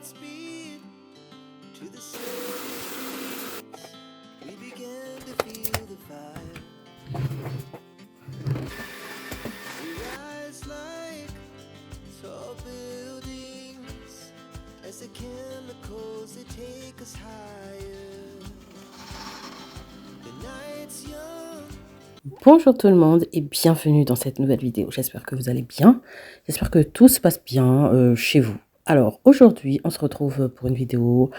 hearts beat to the city. We began to feel the fire. We rise like tall buildings as the chemicals they take us higher. The night's young. Bonjour tout le monde et bienvenue dans cette nouvelle vidéo. J'espère que vous allez bien. J'espère que tout se passe bien chez vous. Alors aujourd'hui, on se retrouve pour une vidéo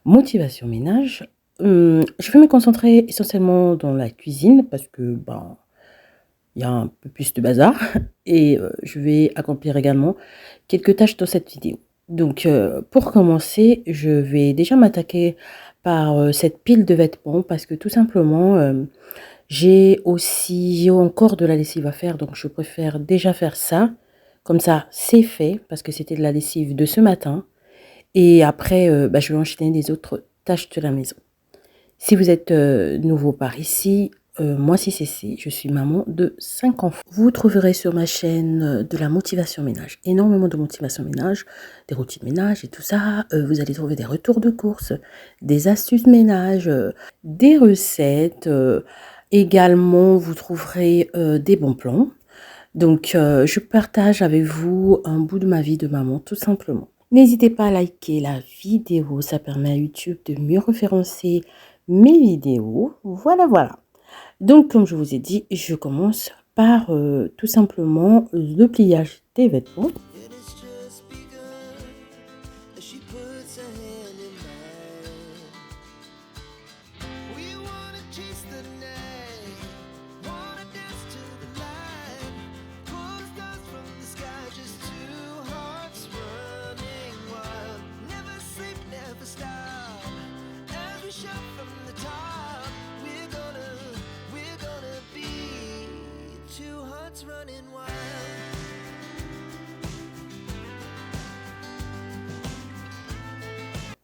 motivation ménage. Je vais me concentrer essentiellement dans la cuisine parce que il y a un peu plus de bazar et je vais accomplir également quelques tâches dans cette vidéo. Donc pour commencer, je vais déjà m'attaquer par cette pile de vêtements parce que tout simplement j'ai encore de la lessive à faire, donc je préfère déjà faire ça. Comme ça, c'est fait, parce que c'était de la lessive de ce matin. Et après, je vais enchaîner les autres tâches de la maison. Si vous êtes nouveau par ici, moi c'est Cécile, je suis maman de 5 enfants. Vous trouverez sur ma chaîne de la motivation ménage, énormément de motivation ménage, des routines ménage et tout ça. Vous allez trouver des retours de courses, des astuces ménage, des recettes. Également, vous trouverez des bons plans. Donc, je partage avec vous un bout de ma vie de maman, tout simplement. N'hésitez pas à liker la vidéo, ça permet à YouTube de mieux référencer mes vidéos. Voilà. Donc, comme je vous ai dit, je commence par tout simplement le pliage des vêtements. It has just begun as she puts her hand in mine. We wanna chase the night, wanna dance to the light. Pull stars from the sky, just two hearts running wild. Never sleep, never stop. As we shout from the top, we're gonna be two hearts running wild.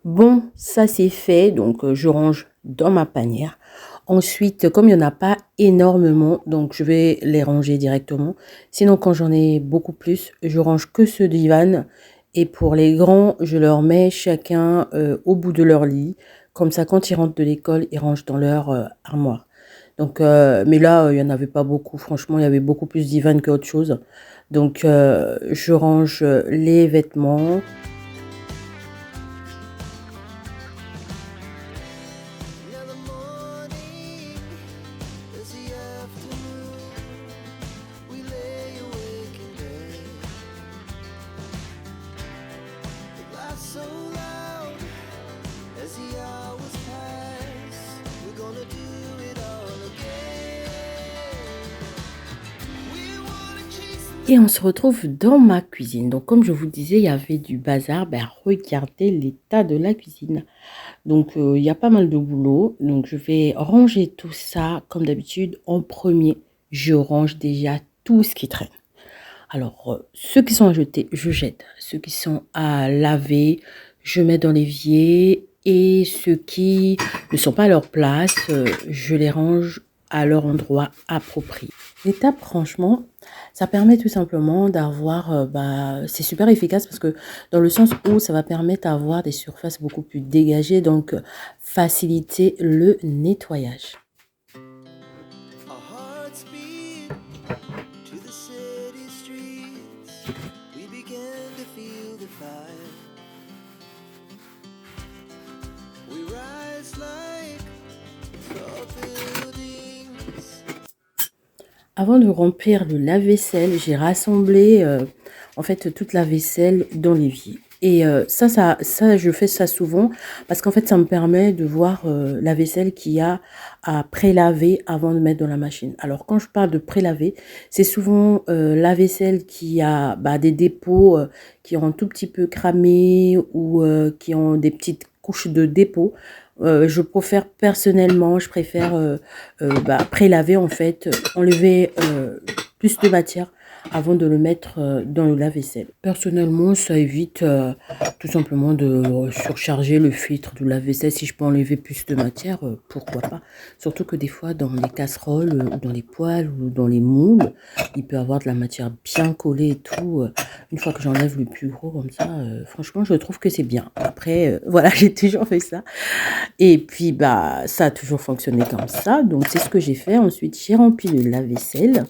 Bon, ça c'est fait, donc je range dans ma panière. Ensuite, comme il n'y en a pas énormément, donc je vais les ranger directement. Sinon, quand j'en ai beaucoup plus, je range que ceux d'Ivan. Et pour les grands, je leur mets chacun au bout de leur lit. Comme ça, quand ils rentrent de l'école, ils rangent dans leur armoire. Donc, mais là, il n'y en avait pas beaucoup. Franchement, il y avait beaucoup plus d'Ivan qu'autre chose. Donc, je range les vêtements. Now the morning is the afternoon. We lay awake in bed. The laughs so loud as the hours pass. We're gonna do it all again. We wanna chase Et on se retrouve dans ma cuisine. Donc, comme je vous disais, il y avait du bazar. Regardez l'état de la cuisine. Donc, il y a pas mal de boulot. Donc, je vais ranger tout ça. Comme d'habitude, en premier, je range déjà tout ce qui traîne. Alors, ceux qui sont à jeter, je jette. Ceux qui sont à laver, je mets dans l'évier. Et ceux qui ne sont pas à leur place, je les range à leur endroit approprié. L'étape, franchement, ça permet tout simplement d'avoir, c'est super efficace parce que dans le sens où ça va permettre d'avoir des surfaces beaucoup plus dégagées, donc faciliter le nettoyage. our hearts beat to the city streets. We began to feel the fire. We rise like tall buildings. Avant de remplir le lave-vaisselle, j'ai rassemblé en fait toute la vaisselle dans l'évier. Et ça, je fais ça souvent parce qu'en fait, ça me permet de voir la vaisselle qu'il y a à prélaver avant de mettre dans la machine. Alors, quand je parle de prélaver, c'est souvent la vaisselle qui a des dépôts qui ont un tout petit peu cramé ou qui ont des petites couches de dépôt. Je préfère prélaver en fait, enlever plus de matière avant de le mettre dans le lave-vaisselle. Personnellement, ça évite tout simplement de surcharger le filtre du lave-vaisselle. Si je peux enlever plus de matière, pourquoi pas. Surtout que des fois, dans les casseroles ou dans les poêles ou dans les moules, il peut y avoir de la matière bien collée et tout. Une fois que j'enlève le plus gros comme ça, franchement, je trouve que c'est bien. Après, voilà, j'ai toujours fait ça. Et puis, bah, ça a toujours fonctionné comme ça. Donc, c'est ce que j'ai fait. Ensuite, j'ai rempli le lave-vaisselle.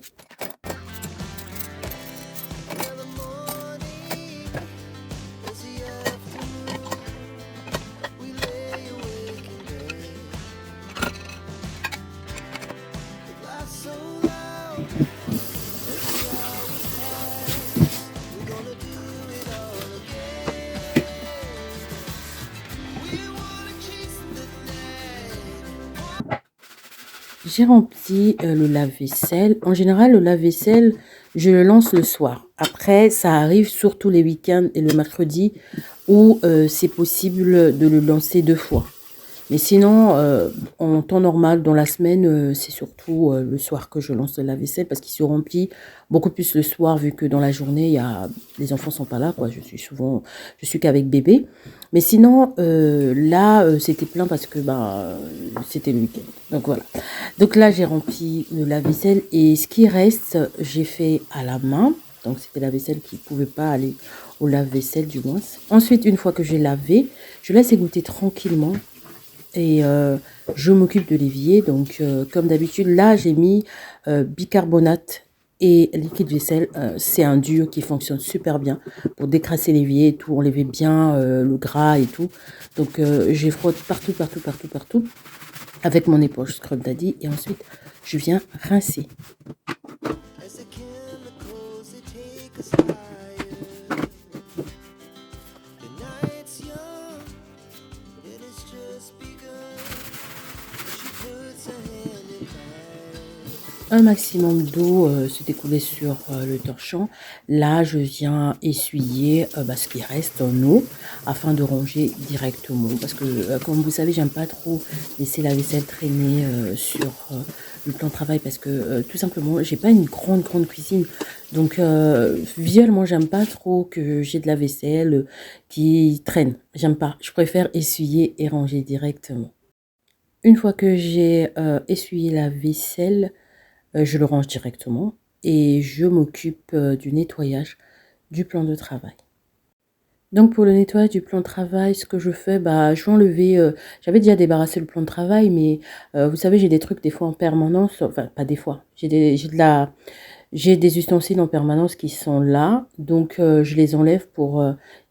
J'ai rempli le lave-vaisselle. En général, le lave-vaisselle, je le lance le soir. Après, ça arrive surtout les week-ends et le mercredi où c'est possible de le lancer 2 fois. Mais sinon, en temps normal, dans la semaine, c'est surtout le soir que je lance le lave-vaisselle parce qu'il se remplit beaucoup plus le soir vu que dans la journée, les enfants sont pas là, quoi. Je suis qu'avec bébé. Mais sinon, là, c'était plein parce que c'était le week-end. Donc voilà. Donc là, j'ai rempli le lave-vaisselle et ce qui reste, j'ai fait à la main. Donc c'était la vaisselle qui ne pouvait pas aller au lave-vaisselle du moins. Ensuite, une fois que j'ai lavé, je laisse égoutter tranquillement. Et je m'occupe de l'évier. Donc, comme d'habitude, là, j'ai mis bicarbonate et liquide vaisselle. C'est un duo qui fonctionne super bien pour décrasser l'évier et tout, enlever bien le gras et tout. Donc, je frotte partout, partout, partout, partout avec mon éponge Scrub Daddy. Et ensuite, je viens rincer. As the chemicals they take us higher. The night's young, and it's just begun. She puts her hand in mine. Un maximum d'eau se découlait sur le torchon. Là, je viens essuyer ce qui reste en eau afin de ranger directement. Parce que, comme vous savez, j'aime pas trop laisser la vaisselle traîner sur le plan de travail parce que tout simplement, j'ai pas une grande cuisine. Donc, visuellement, j'aime pas trop que j'ai de la vaisselle qui traîne. J'aime pas. Je préfère essuyer et ranger directement. Une fois que j'ai essuyé la vaisselle, je le range directement et je m'occupe du nettoyage du plan de travail. Donc pour le nettoyage du plan de travail, ce que je fais, je vais enlever, j'avais déjà débarrassé le plan de travail, mais vous savez, j'ai des trucs des fois en permanence, enfin pas des fois, j'ai des ustensiles en permanence qui sont là, donc je les enlève pour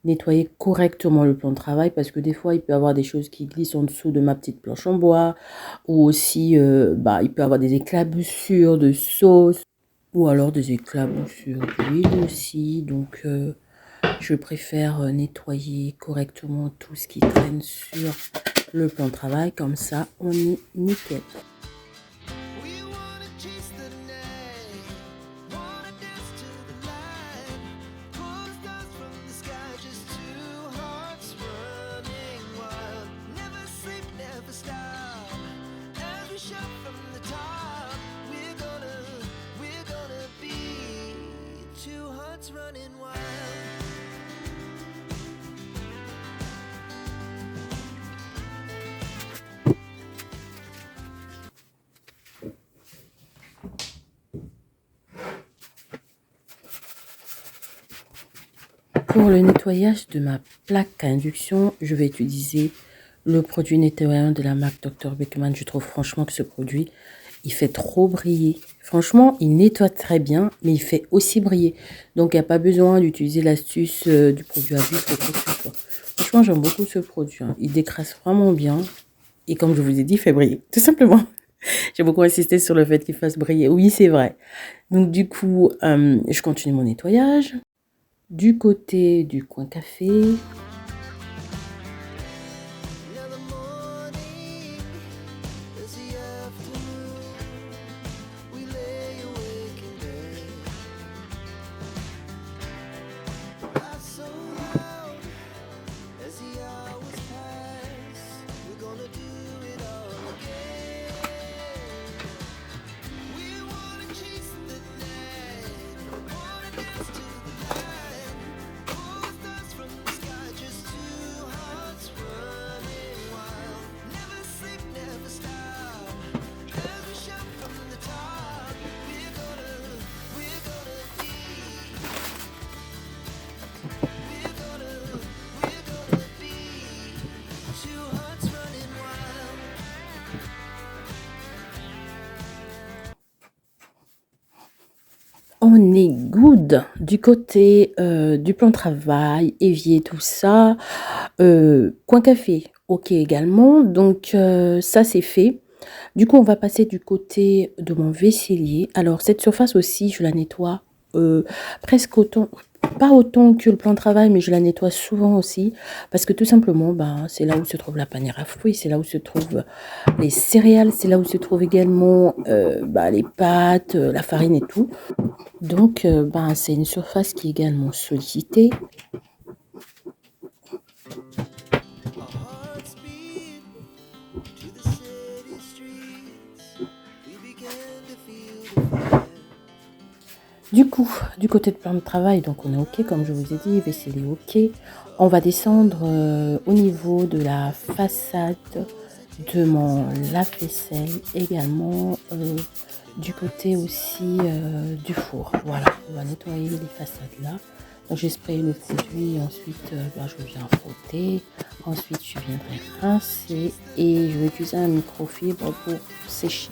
nettoyer correctement le plan de travail parce que des fois il peut y avoir des choses qui glissent en dessous de ma petite planche en bois ou aussi il peut y avoir des éclaboussures de sauce ou alors des éclaboussures d'huile aussi. Donc je préfère nettoyer correctement tout ce qui traîne sur le plan de travail, comme ça on est nickel. We wanna chase the night, wanna dance to the light. Pull stars from the sky, just two hearts running wild. Never sleep, never stop. As we shout from the top, we're gonna be two hearts running wild. Pour le nettoyage de ma plaque à induction, je vais utiliser le produit nettoyant de la marque Dr. Beckman. Je trouve franchement que ce produit, il fait trop briller. Franchement, il nettoie très bien, mais il fait aussi briller. Donc, il n'y a pas besoin d'utiliser l'astuce du produit à vif ou quoi que ce soit. Franchement, j'aime beaucoup ce produit. Hein. Il décrasse vraiment bien. Et comme je vous ai dit, il fait briller. Tout simplement. J'ai beaucoup insisté sur le fait qu'il fasse briller. Oui, c'est vrai. Donc, du coup, je continue mon nettoyage. Du côté du coin café, Now the morning is the afternoon. We lay awake in bed. Laugh so loud as the hours pass. We're gonna do it all again. We wanna chase the night. Good du côté du plan de travail, évier, tout ça. Coin café, ok également. Donc ça c'est fait. Du coup, on va passer du côté de mon vaisselier. Alors cette surface aussi, je la nettoie presque autant, pas autant que le plan de travail, mais je la nettoie souvent aussi parce que tout simplement, ben, c'est là où se trouve la panière à fruits, c'est là où se trouvent les céréales, c'est là où se trouve également bah, les pâtes, la farine et tout. Donc, ben, c'est une surface qui est également sollicitée. Our hearts beat to the city streets. We began to feel the fire. Du coup, du côté de plan de travail, donc on est OK, comme je vous ai dit, vaisselle est OK. On va descendre au niveau de la façade de mon lave-vaisselle, également du côté aussi du four. Voilà, on va nettoyer les façades là. Donc j'ai sprayé le produit, ensuite ben, je viens frotter, ensuite je viendrai rincer et je vais utiliser un microfibre pour sécher.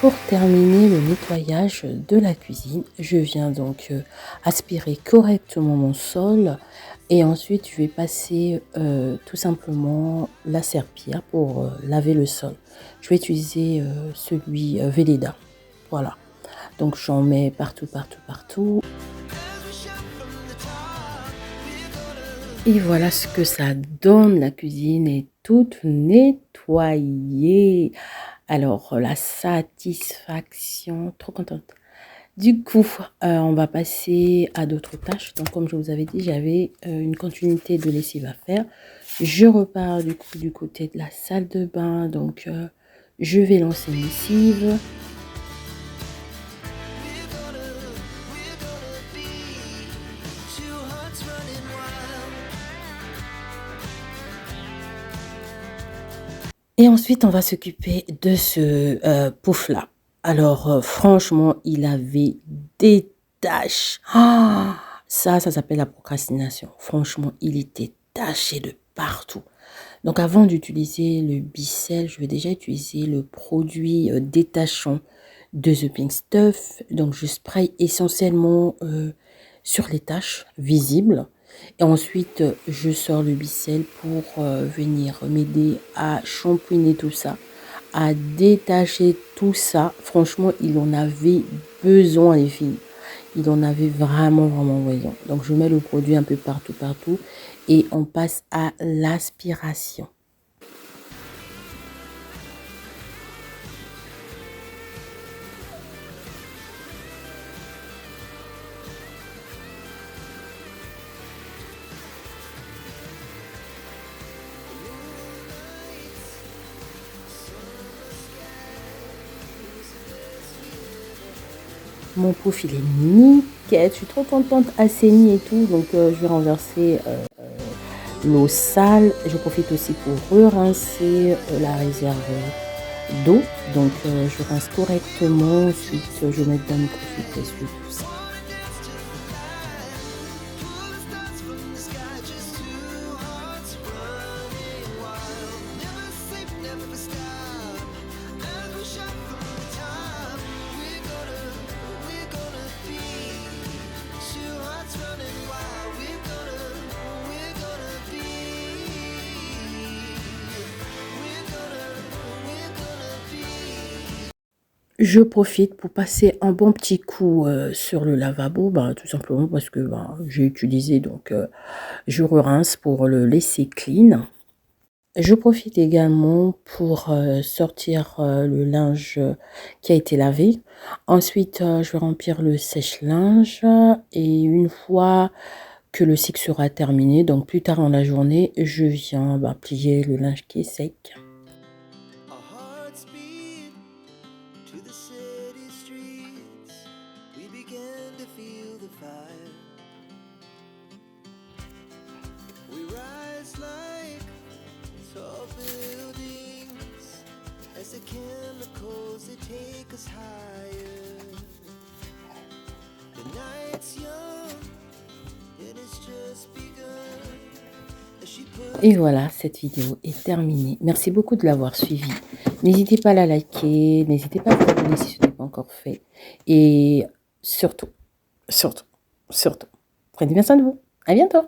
Pour terminer le nettoyage de la cuisine, je viens donc aspirer correctement mon sol et ensuite je vais passer tout simplement la serpillière pour laver le sol. Je vais utiliser celui Velleda. Voilà. Donc j'en mets partout, partout, partout. Et voilà ce que ça donne. La cuisine est toute nettoyée. Alors, la satisfaction, trop contente. Du coup, on va passer à d'autres tâches. Donc, comme je vous avais dit, j'avais une continuité de lessive à faire. Je repars du coup du côté de la salle de bain. Donc, je vais lancer une lessive. Et ensuite, on va s'occuper de ce pouf-là. Alors, franchement, il avait des taches. Ah, ça s'appelle la procrastination. Franchement, il était taché de partout. Donc, avant d'utiliser le Bicel, je vais déjà utiliser le produit détachant de The Pink Stuff. Donc, je spray essentiellement sur les taches visibles. Et ensuite, je sors le Bicel pour venir m'aider à shampouiner tout ça, à détacher tout ça. Franchement, il en avait besoin, les filles. Il en avait vraiment, vraiment besoin. Donc, je mets le produit un peu partout, partout. Et on passe à l'aspiration. Mon pouf, il est nickel. Je suis trop contente, assaini et tout. Donc, je vais renverser l'eau sale. Je profite aussi pour rincer la réserve d'eau. Donc, je rince correctement. Ensuite, je mets dans le microfibre sur tout ça. Je profite pour passer un bon petit coup sur le lavabo, bah, tout simplement parce que bah, j'ai utilisé, donc je rince pour le laisser clean. Je profite également pour sortir le linge qui a été lavé. Ensuite, je vais remplir le sèche-linge et une fois que le cycle sera terminé. Donc plus tard dans la journée, je viens plier le linge qui est sec. Our hearts beat to the city streets. We began to feel the fire. We rise like tall buildings as the chemicals they take us higher. The night's young, it has just begun. As she put Et voilà, cette vidéo est terminée. Merci beaucoup de l'avoir suivie. N'hésitez pas à la liker, n'hésitez pas à vous abonner si ce n'est pas encore fait. Et surtout, prenez bien soin de vous. À bientôt.